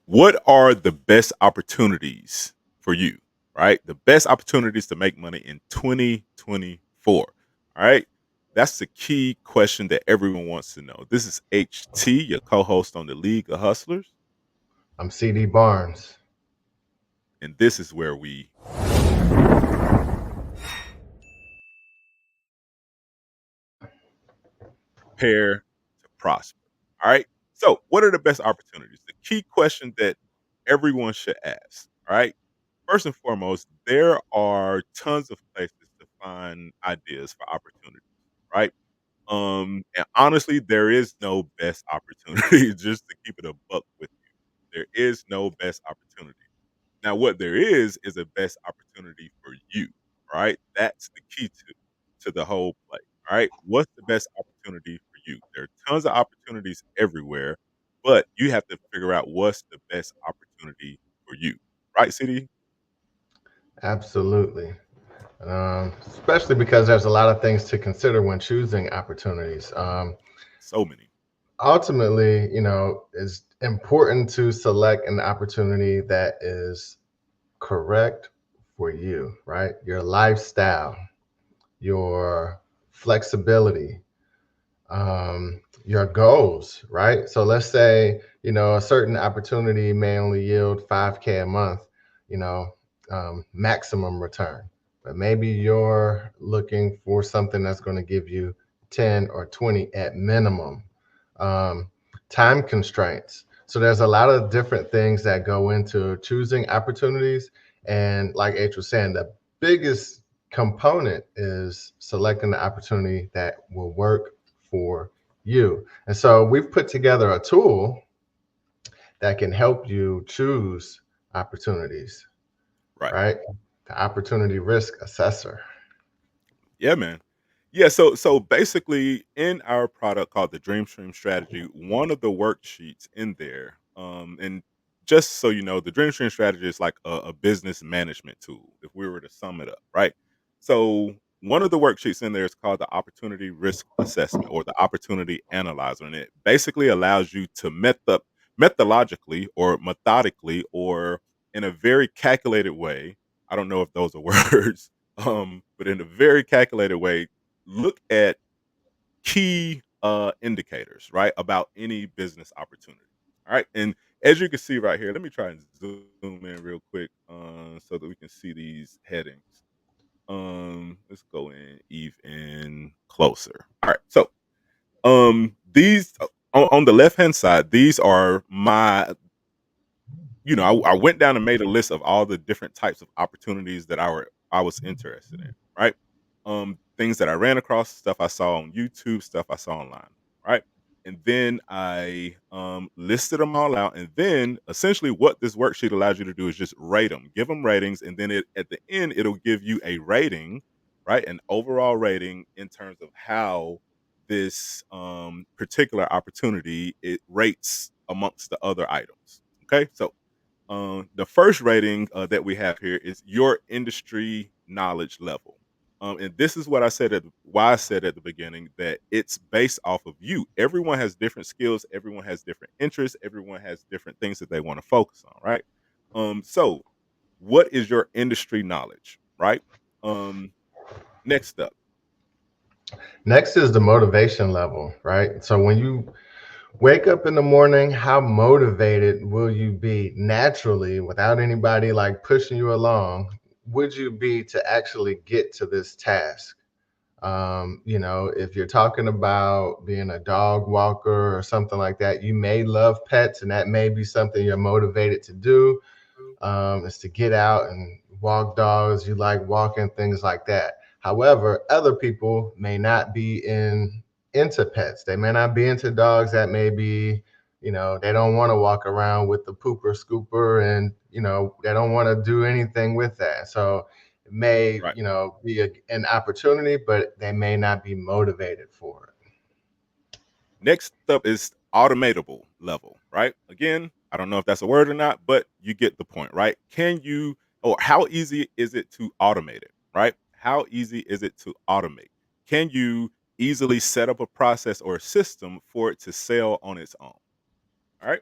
What are the best opportunities for you, right? The best opportunities to make money in 2024. All right. That's the key question that everyone wants to know. This is HT, your co host on the League of Hustlers. I'm CD Barnes. And this is where we prepare to prosper. All right. So, what are the best opportunities? The key question that everyone should ask. All right. First and foremost, there are tons of places to find ideas for opportunities, right? And honestly, there is no best opportunity. Just to keep it a buck with you, there is no best opportunity. Now, what there is a best opportunity for you, right? That's the key to the whole play. All right, what's the best opportunity for you? There are tons of opportunities everywhere, but you have to figure out what's the best opportunity for you, right, CD? Absolutely. Especially because there's a lot of things to consider when choosing opportunities. So many. Ultimately, it's important to select an opportunity that is correct for you, right? Your lifestyle, your flexibility, your goals, right? So let's say, a certain opportunity may only yield 5K a month, you know, maximum return. But maybe you're looking for something that's going to give you 10 or 20 at minimum. Um, Time constraints. So there's a lot of different things that go into choosing opportunities. And like H was saying, the biggest component is selecting the opportunity that will work for you. And so we've put together a tool that can help you choose opportunities, Right. right? The Opportunity Risk Assessor. Yeah, man. Yeah, so basically in our product called the DreamStream Strategy, one of the worksheets in there, and just so you know, the DreamStream Strategy is like a business management tool, if we were to sum it up, right? So one of the worksheets in there is called the Opportunity Risk Assessment or the Opportunity Analyzer, and it basically allows you to methodologically or methodically or in a very calculated way. I don't know if those are words, but in a very calculated way, look at key indicators, right, about any business opportunity. All right. And as you can see right here, let me try and zoom in real quick so that we can see these headings. Let's go in even closer. All right. So these on the left hand side, these are my I went down and made a list of all the different types of opportunities that I was interested in, right? Things that I ran across, stuff I saw on YouTube, stuff I saw online, right? And then I listed them all out. And then essentially, what this worksheet allows you to do is just rate them, give them ratings, and then at the end it'll give you a rating, right? An overall rating in terms of how this particular opportunity it rates amongst the other items. Okay, so the first rating that we have here is your industry knowledge level. And this is what I said why I said at the beginning that it's based off of you. Everyone has different skills, everyone has different interests, everyone has different things that they want to focus on, right? So what is your industry knowledge, right? Um, next up, Next is the motivation level, right? So when you wake up in the morning, how motivated will you be naturally without anybody like pushing you along? Would you be to actually get to this task? If you're talking about being a dog walker or something like that, you may love pets and that may be something you're motivated to do, is to get out and walk dogs. You like walking, things like that. However, other people may not be into pets. They may not be into dogs. That may be, they don't want to walk around with the pooper scooper, and they don't want to do anything with that. So it may, right? be an opportunity, but they may not be motivated for it. Next up is automatable level, right? Again, I don't know if that's a word or not, but you get the point, right? Can you or how easy is it to automate it, right? How easy is it to automate? Can you easily set up a process or a system for it to sell on its own? All right.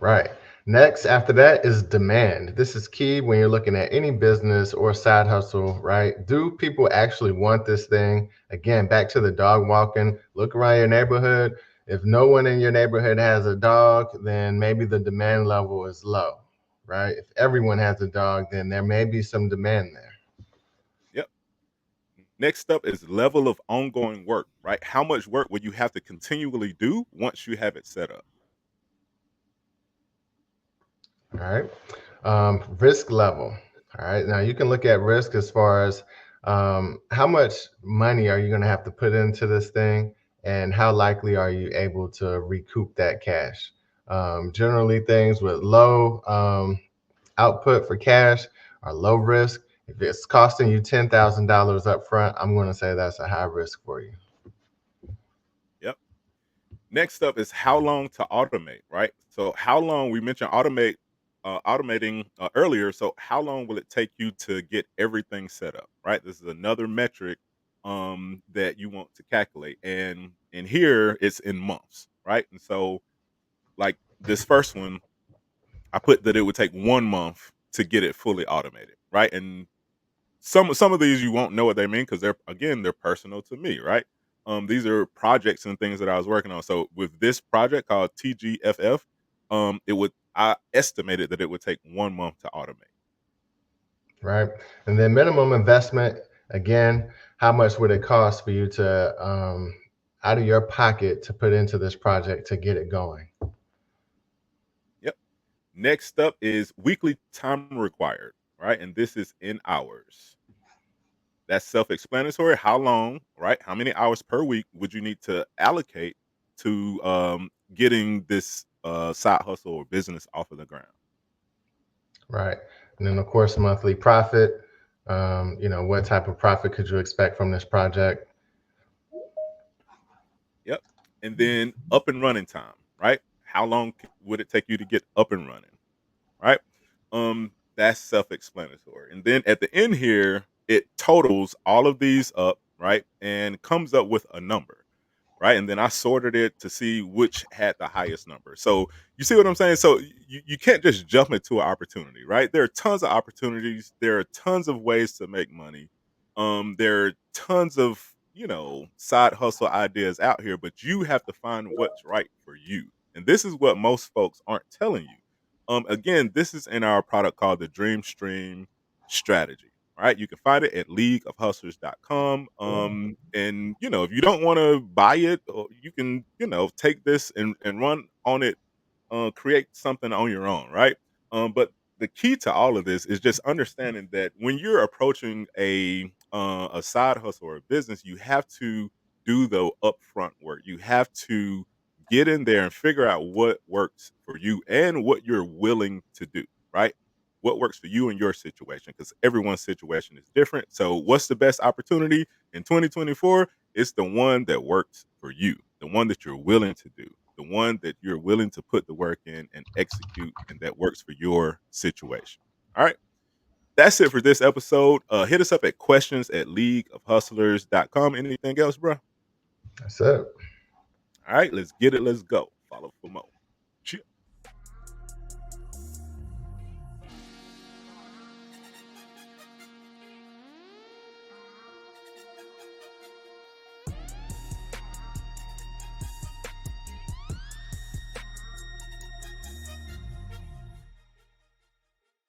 Right. Next, after that is demand. This is key when you're looking at any business or side hustle, right? Do people actually want this thing? Again, back to the dog walking. Look around your neighborhood. If no one in your neighborhood has a dog, then maybe the demand level is low, right? If everyone has a dog, then there may be some demand there. Yep. Next up is level of ongoing work, right? How much work will you have to continually do once you have it set up? All right. Risk level. All right. Now you can look at risk as far as how much money are you going to have to put into this thing, and how likely are you able to recoup that cash. Generally, things with low output for cash are low risk. If it's costing you $10,000 up front, I'm going to say that's a high risk for you. Yep. Next up is how long to automate, right? So how long we mentioned automating earlier. So how long will it take you to get everything set up, right? This is another metric that you want to calculate, and here it's in months, right? And so like this first one, I put that it would take 1 month to get it fully automated, right? And some of these you won't know what they mean because they're personal to me, right? These are projects and things that I was working on. So with this project called TGFF, it would I estimated that it would take 1 month to automate. Right? And then minimum investment, again, how much would it cost for you to, out of your pocket, to put into this project to get it going? Yep. Next up is weekly time required, right? And this is in hours. That's self-explanatory. How long, right? How many hours per week would you need to allocate to getting this side hustle or business off of the ground? Right? And then, of course, monthly profit. What type of profit could you expect from this project? Yep. And then up and running time, right? How long would it take you to get up and running, right? That's self-explanatory. And then at the end here, it totals all of these up, right? And comes up with a number, right? And then I sorted it to see which had the highest number. So you see what I'm saying? So you can't just jump into an opportunity, right? There are tons of opportunities. There are tons of ways to make money. There are tons of side hustle ideas out here, but you have to find what's right for you. And this is what most folks aren't telling you. Again, this is in our product called the DreamStream Strategy. Right, you can find it at leagueofhustlers.com. And if you don't want to buy it, or you can, take this and run on it, create something on your own, right? But the key to all of this is just understanding that when you're approaching a side hustle or a business, you have to do the upfront work. You have to get in there and figure out what works for you and what you're willing to do, right? What works for you in your situation, because everyone's situation is different. So, what's the best opportunity in 2024? It's the one that works for you, the one that you're willing to do, the one that you're willing to put the work in and execute, and that works for your situation. All right. That's it for this episode. Hit us up at questions at leagueofhustlers.com. Anything else, bro? That's it. All right, let's get it. Let's go. Follow for more.